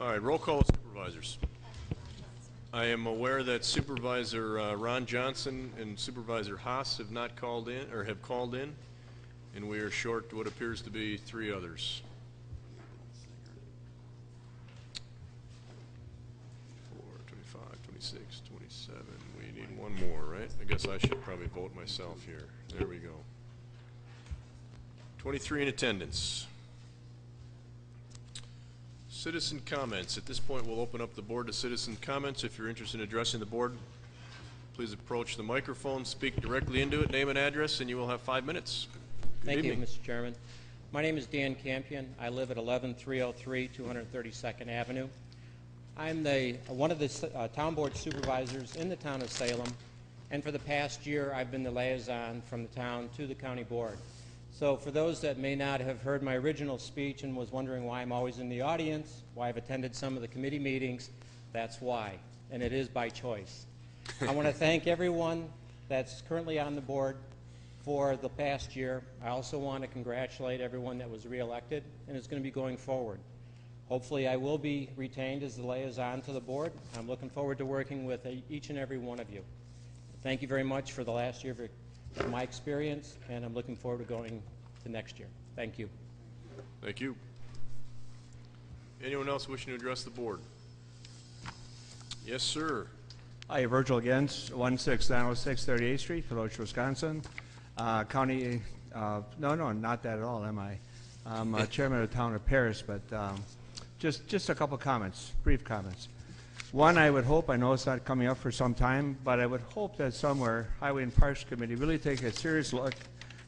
All right, roll call of supervisors. I am aware that Supervisor Ron Johnson and Supervisor Haas have not called in, or have called in, and we are short what appears to be 3 others. 4, 25, 26, 27. We need one more, right? I guess I should probably vote myself here. There we go. 23 in attendance. Citizen comments. At this point, we'll open up the board to citizen comments. If you're interested in addressing the board, please approach the microphone, speak directly into it, name and address, and you will have 5 minutes. Thank you, Mr. Chairman. My name is Dan Campion. I live at 11303 232nd Avenue. I'm one of the town board supervisors in the town of Salem, and for the past year, I've been the liaison from the town to the county board. So for those that may not have heard my original speech and was wondering why I'm always in the audience, why I've attended some of the committee meetings, that's why, and it is by choice. I want to thank everyone that's currently on the board for the past year. I also want to congratulate everyone that was reelected and is going to be going forward. Hopefully I will be retained as the liaison to the board. I'm looking forward to working with each and every one of you. Thank you very much for the last year of my experience, and I'm looking forward to going to next year. Thank you. Thank you. Anyone else wishing to address the board? Yes, sir. Hi, Virgil again, 16906 38th Street, Kenosha, Wisconsin. County, no, not that at all, am I? I'm chairman of the town of Paris, but just a couple comments, brief comments. One, I would hope, I know it's not coming up for some time, but I would hope that somewhere Highway and Parks Committee really take a serious look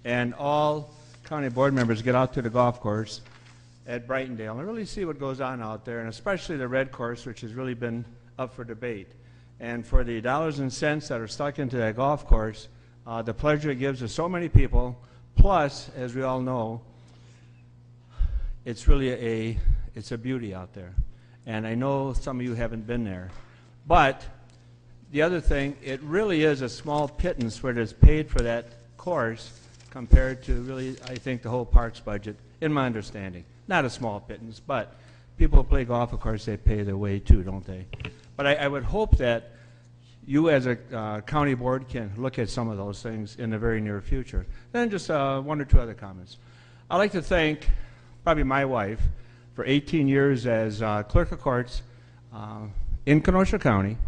and all county board members get out to the golf course at Brightondale and really see what goes on out there, and especially the red course, which has really been up for debate. And for the dollars and cents that are stuck into that golf course, the pleasure it gives to so many people, plus, as we all know, it's really it's a beauty out there. And I know some of you haven't been there. But the other thing, it really is a small pittance what is paid for that course compared to really, I think, the whole parks budget, in my understanding. Not a small pittance, but people who play golf, of course, they pay their way too, don't they? But I would hope that you as a county board can look at some of those things in the very near future. Then just 1 or 2 other comments. I'd like to thank probably my wife for 18 years as clerk of courts in Kenosha County,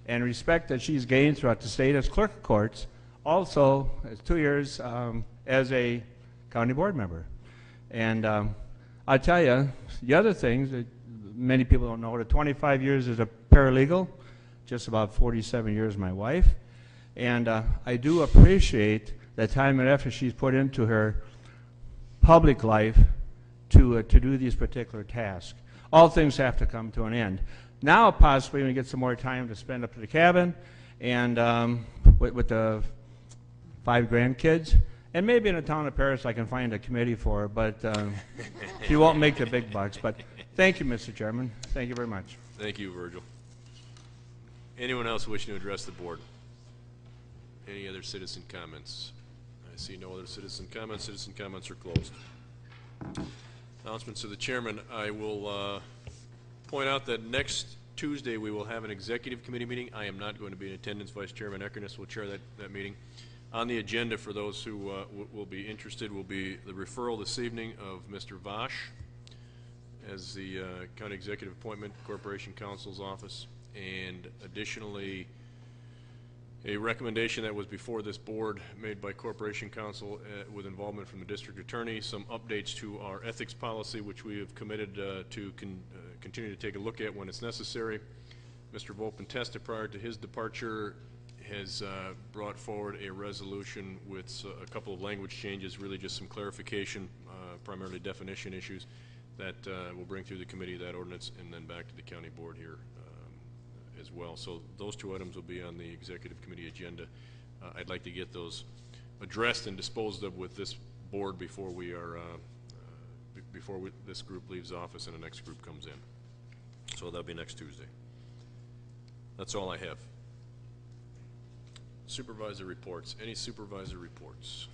and respect that she's gained throughout the state as clerk of courts, also as 2 years as a county board member. And I'll tell you, the other things that many people don't know, the 25 years as a paralegal, just about 47 years my wife, and I do appreciate the time and effort she's put into her public life to do these particular tasks. All things have to come to an end. Now, possibly, we get some more time to spend up at the cabin and with the 5 grandkids. And maybe in the town of Paris I can find a committee for her, but she won't make the big bucks. But thank you, Mr. Chairman. Thank you very much. Thank you, Virgil. Anyone else wishing to address the board? Any other citizen comments? I see no other citizen comments. Citizen comments are closed. Announcements of the chairman. I will point out that next Tuesday we will have an executive committee meeting. I am not going to be in attendance. Vice Chairman Eckerness will chair that meeting. On the agenda for those who will be interested will be the referral this evening of Mr. Vosh as the County Executive Appointment Corporation Counsel's Office, and additionally a recommendation that was before this board made by Corporation Counsel with involvement from the District Attorney, some updates to our ethics policy, which we have committed to continue to take a look at when it's necessary. Mr. Volpin Testa, prior to his departure, has brought forward a resolution with a couple of language changes, really just some clarification, primarily definition issues, that will bring through the committee that ordinance and then back to the county board here as well. So those 2 items will be on the executive committee agenda. I'd like to get those addressed and disposed of with this board before we are this group leaves office and the next group comes in. So that'll be next Tuesday. That's all I have. Supervisor reports. Any supervisor reports?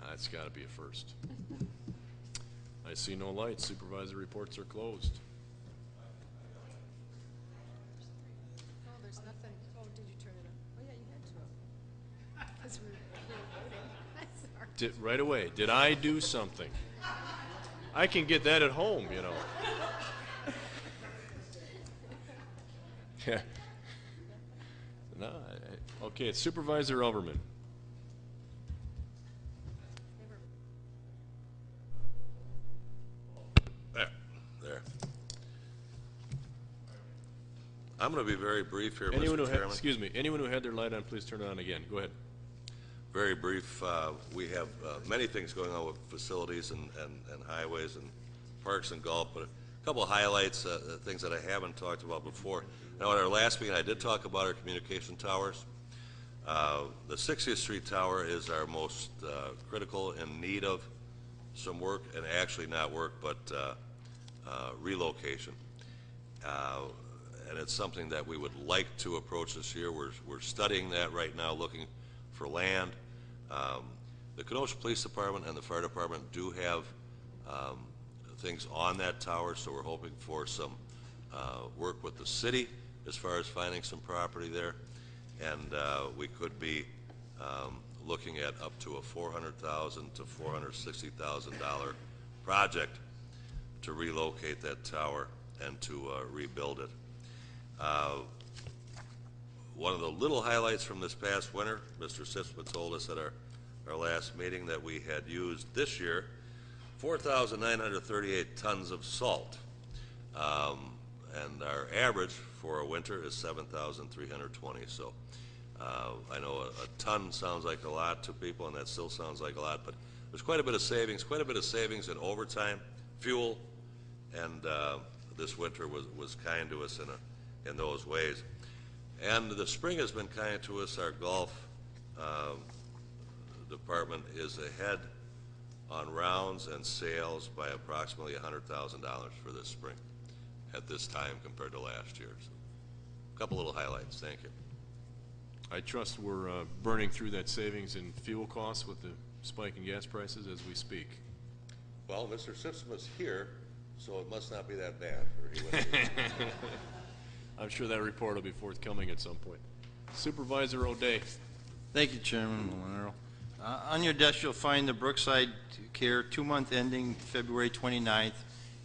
That's got to be a first. I see no lights. Supervisor reports are closed. Oh, there's nothing. Oh, did you turn it on? Oh, yeah, you had to. Because we were voting. I'm sorry. Right away. Did I do something? I can get that at home, you know. Yeah. No, okay, it's Supervisor Elverman. There. I'm going to be very brief here, Anyone Mr. who Chairman. excuse me, anyone who had their light on, please turn it on again. Go ahead. Very brief. We have many things going on with facilities and highways and parks and golf, but a couple of highlights, things that I haven't talked about before. Now, at our last meeting, I did talk about our communication towers. The 60th Street Tower is our most critical, in need of some work, and actually not work, but relocation. And it's something that we would like to approach this year. We're studying that right now, looking for land. The Kenosha Police Department and the Fire Department do have things on that tower, so we're hoping for some work with the city as far as finding some property there. And we could be looking at up to a $400,000 to $460,000 project to relocate that tower and to rebuild it. One of the little highlights from this past winter, Mr. Sitzman told us at our last meeting that we had used this year 4,938 tons of salt. And our average for a winter is 7,320. So I know a ton sounds like a lot to people, and that still sounds like a lot, but there's quite a bit of savings in overtime, fuel, and this winter was kind to us in those ways. And the spring has been kind to us. Our golf department is ahead on rounds and sales by approximately $100,000 for this spring at this time compared to last year. So, a couple little highlights. Thank you. I trust we're burning through that savings in fuel costs with the spike in gas prices as we speak. Well, Mr. Sitzman's here, so it must not be that bad. Or he wouldn't be. I'm sure that report will be forthcoming at some point. Supervisor O'Day. Thank you, Chairman Molinaro. On your desk, you'll find the Brookside Care 2-month ending February 29th.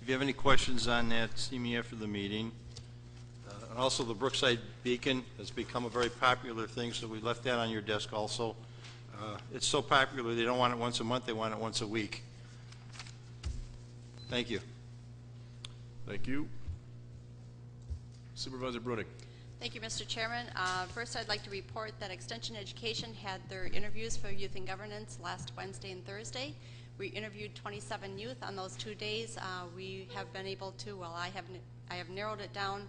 If you have any questions on that, see me after the meeting. Also, the Brookside Beacon has become a very popular thing, so we left that on your desk also. It's so popular, they don't want it once a month, they want it once a week. Thank you. Thank you. Supervisor Brunig. Thank you, Mr. Chairman. First, I'd like to report that Extension Education had their interviews for Youth and Governance last Wednesday and Thursday. We interviewed 27 youth on those 2 days. We have been able to, well, I have narrowed it down,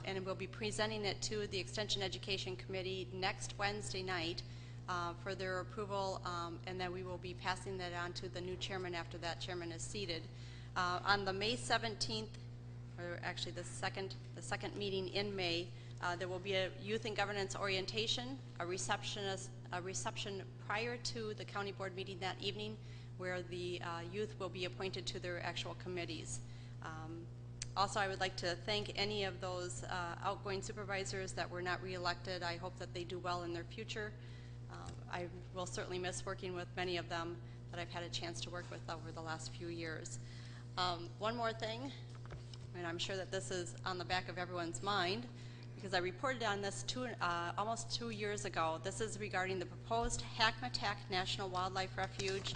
and we'll be presenting it to the Extension Education Committee next Wednesday night for their approval, and then we will be passing that on to the new chairman after that chairman is seated. On the May 17th, or actually the second meeting in May, there will be a youth and governance orientation, a reception prior to the county board meeting that evening, where the youth will be appointed to their actual committees. Also, I would like to thank any of those outgoing supervisors that were not reelected. I hope that they do well in their future. I will certainly miss working with many of them that I've had a chance to work with over the last few years. One more thing, and I'm sure that this is on the back of everyone's mind, because I reported on this almost 2 years ago. This is regarding the proposed Hackmatack National Wildlife Refuge.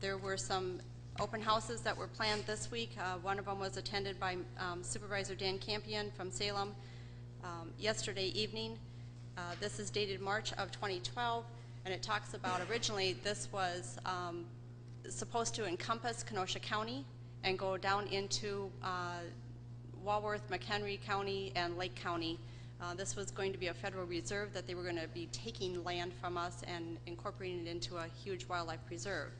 There were some open houses that were planned this week. One of them was attended by Supervisor Dan Campion from Salem yesterday evening. This is dated March of 2012, and it talks about originally this was supposed to encompass Kenosha County and go down into Walworth, McHenry County, and Lake County. This was going to be a federal reserve that they were going to be taking land from us and incorporating it into a huge wildlife preserve.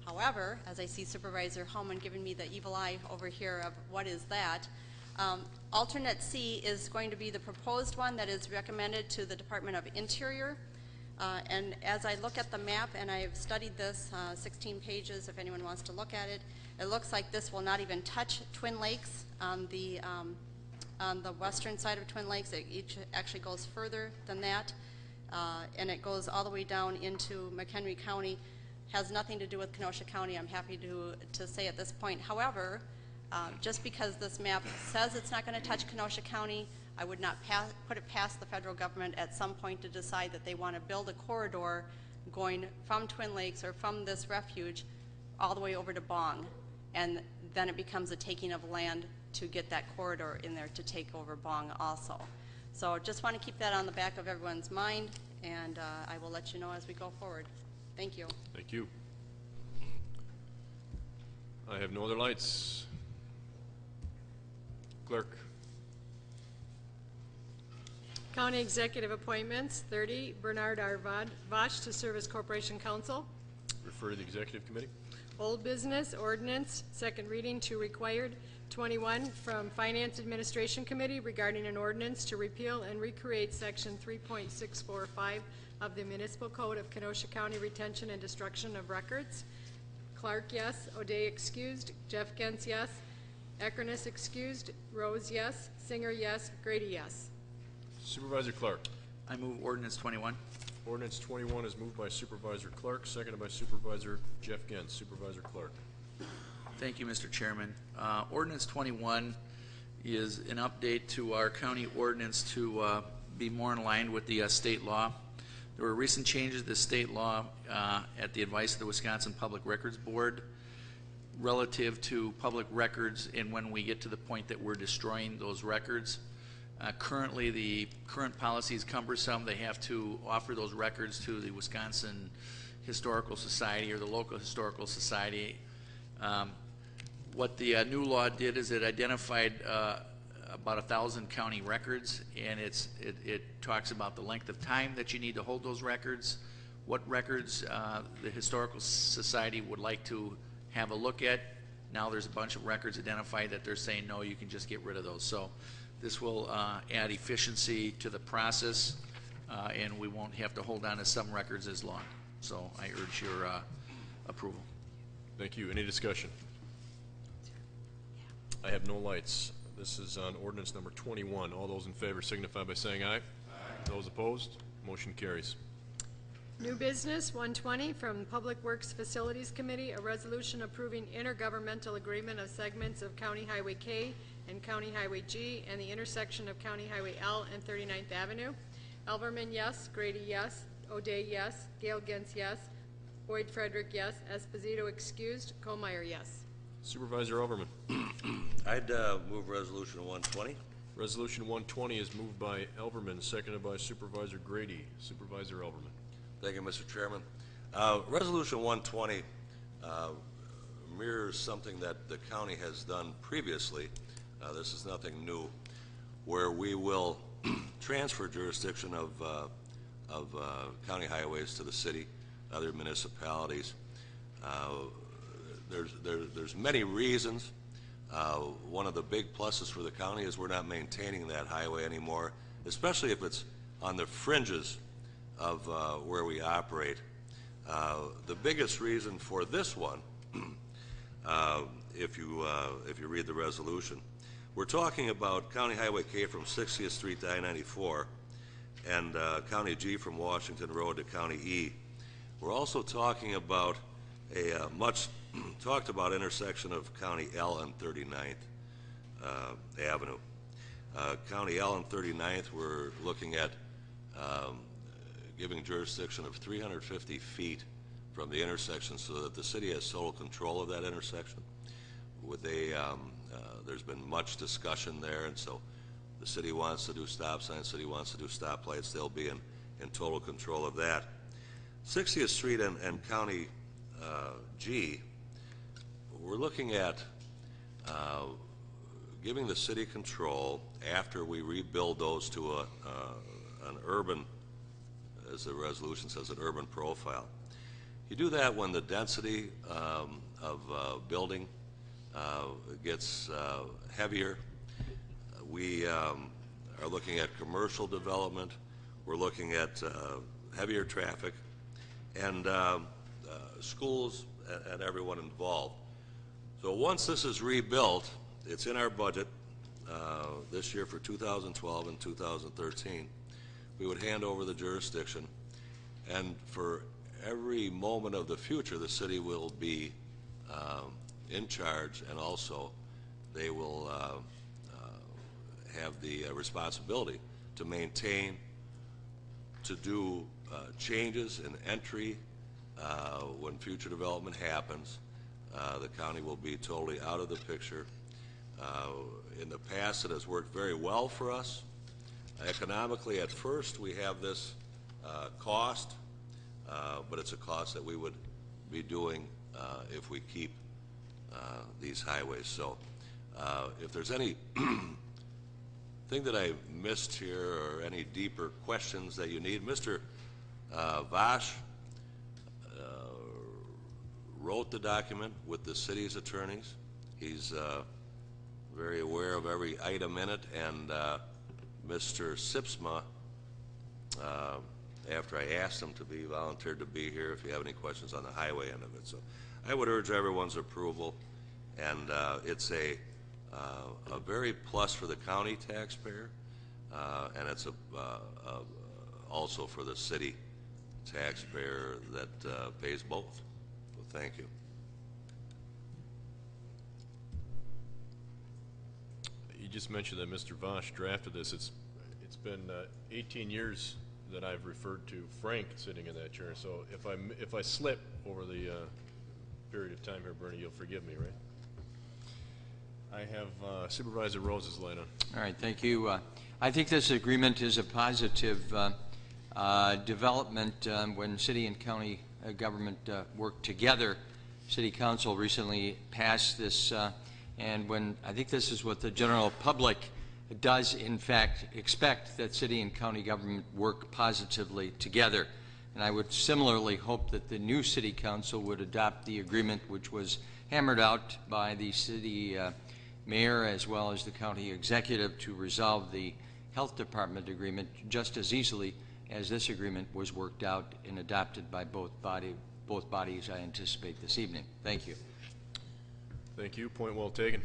However, as I see Supervisor Hellman giving me the evil eye over here of what is that, alternate C is going to be the proposed one that is recommended to the Department of Interior. And as I look at the map, and I've studied this, 16 pages, if anyone wants to look at it, it looks like this will not even touch Twin Lakes on the western side of Twin Lakes. It actually goes further than that, and it goes all the way down into McHenry County. Has nothing to do with Kenosha County, I'm happy to say at this point. However, just because this map says it's not going to touch Kenosha County, I would not put it past the federal government at some point to decide that they want to build a corridor going from Twin Lakes or from this refuge all the way over to Bong. And then it becomes a taking of land to get that corridor in there to take over Bong also. So just want to keep that on the back of everyone's mind, and I will let you know as we go forward. Thank you. Thank you. I have no other lights. Clerk. County Executive Appointments, 30, Bernard R. Vosh to serve as Corporation Counsel. Refer to the Executive Committee. Old Business Ordinance, second reading to required, 21, from Finance Administration Committee regarding an ordinance to repeal and recreate Section 3.645 of the Municipal Code of Kenosha County Retention and Destruction of Records. Clark, yes. O'Day excused. Jeff Gens, yes. Eckerness excused. Rose, yes. Singer, yes. Grady, yes. Supervisor Clark. I move ordinance 21. Ordinance 21 is moved by Supervisor Clark, seconded by Supervisor Jeff Gens. Supervisor Clark. Thank you, Mr. Chairman. Ordinance 21 is an update to our county ordinance to be more in line with the state law. There were recent changes to the state law at the advice of the Wisconsin Public Records Board relative to public records, and when we get to the point that we're destroying those records. Currently, the current policy is cumbersome. They have to offer those records to the Wisconsin Historical Society or the local historical society. What the new law did is it identified about 1,000 county records, and it talks about the length of time that you need to hold those records, what records the Historical Society would like to have a look at. Now there's a bunch of records identified that they're saying, no, you can just get rid of those. So this will add efficiency to the process, and we won't have to hold on to some records as long. So I urge your approval. Thank you. Any discussion? I have no lights. This is on ordinance number 21. All those in favor signify by saying aye. Aye. Those opposed, motion carries. New business, 120, from Public Works Facilities Committee, a resolution approving intergovernmental agreement of segments of County Highway K and County Highway G and the intersection of County Highway L and 39th Avenue. Elverman, yes. Grady, yes. O'Day, yes. Gale Gens, yes. Boyd Frederick, yes. Esposito excused. Colmeyer, yes. Supervisor Overman. I'd move resolution 120. Resolution 120 is moved by Elverman, seconded by Supervisor Grady. Supervisor Elverman. Thank you, Mr. Chairman. Resolution 120 mirrors something that the county has done previously. This is nothing new, where we will transfer jurisdiction of county highways to the city, other municipalities. There's many reasons. One of the big pluses for the county is we're not maintaining that highway anymore, especially if it's on the fringes of where we operate. The biggest reason for this one, if you read the resolution, we're talking about County Highway K from 60th Street to I-94 and County G from Washington Road to County E. We're also talking about a much talked about intersection of County L and 39th Avenue. County L and 39th, we're looking at giving jurisdiction of 350 feet from the intersection so that the city has total control of that intersection. There's been much discussion there, and so the city wants to do stop signs, city wants to do stoplights. They'll be in total control of that. 60th Street and County G, we're looking at giving the city control after we rebuild those to an urban, as the resolution says, an urban profile. You do that when the density of building gets heavier. We are looking at commercial development. We're looking at heavier traffic, and schools and everyone involved. So once this is rebuilt, it's in our budget this year for 2012 and 2013. We would hand over the jurisdiction, and for every moment of the future, the city will be in charge, and also they will have the responsibility to maintain, to do changes in entry when future development happens. The county will be totally out of the picture. In the past, it has worked very well for us. Economically, at first, we have this cost, but it's a cost that we would be doing if we keep these highways. So if there's any thing that I missed here or any deeper questions that you need, Mr. Vosh wrote the document with the city's attorneys. He's very aware of every item in it, and Mr. Sipsma, after I asked him to be, volunteered to be here if you have any questions on the highway end of it. So I would urge everyone's approval, and it's a very plus for the county taxpayer, and it's also for the city taxpayer that pays both. So thank you. You just mentioned that Mr. Vosh drafted this. It's been 18 years that I've referred to Frank sitting in that chair. So if I slip over the period of time here, Bernie, you'll forgive me, right? I have Supervisor Rose's light on. All right, thank you. I think this agreement is a positive development when city and county government work together. City Council recently passed this, and when I think this is what the general public does, in fact, expect, that city and county government work positively together. And I would similarly hope that the new City Council would adopt the agreement which was hammered out by the city mayor as well as the county executive to resolve the health department agreement just as easily as this agreement was worked out and adopted by both bodies, I anticipate, this evening. Thank you. Thank you. Point well taken.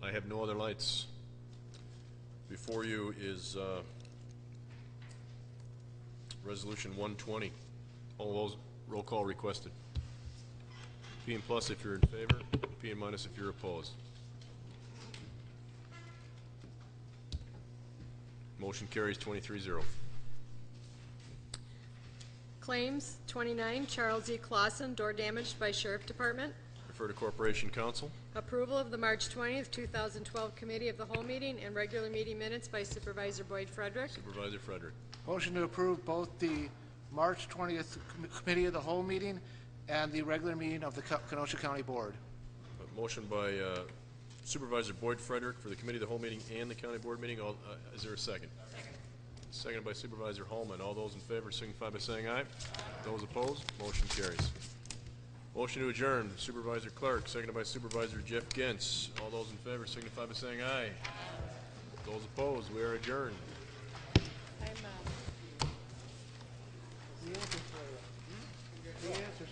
I have no other lights. Before you is Resolution 120. All those roll call requested. P and plus if you're in favor, P and minus if you're opposed. Motion carries 23-0. Claims 29, Charles E. Clausen, door damaged by Sheriff Department. Refer to Corporation Council. Approval of the March 20th, 2012 Committee of the Whole Meeting and regular meeting minutes by Supervisor Boyd Frederick. Supervisor Frederick. Motion to approve both the March 20th Committee of the Whole Meeting and the regular meeting of the Kenosha County Board. A motion by Supervisor Boyd Frederick for the Committee of the Whole Meeting and the County Board meeting. Is there a second? Seconded by Supervisor Holman. All those in favor signify by saying aye. Those opposed, motion carries. Motion to adjourn, Supervisor Clark, seconded by Supervisor Jeff Gentz. All those in favor signify by saying aye. Those opposed, we are adjourned. I'm The answer's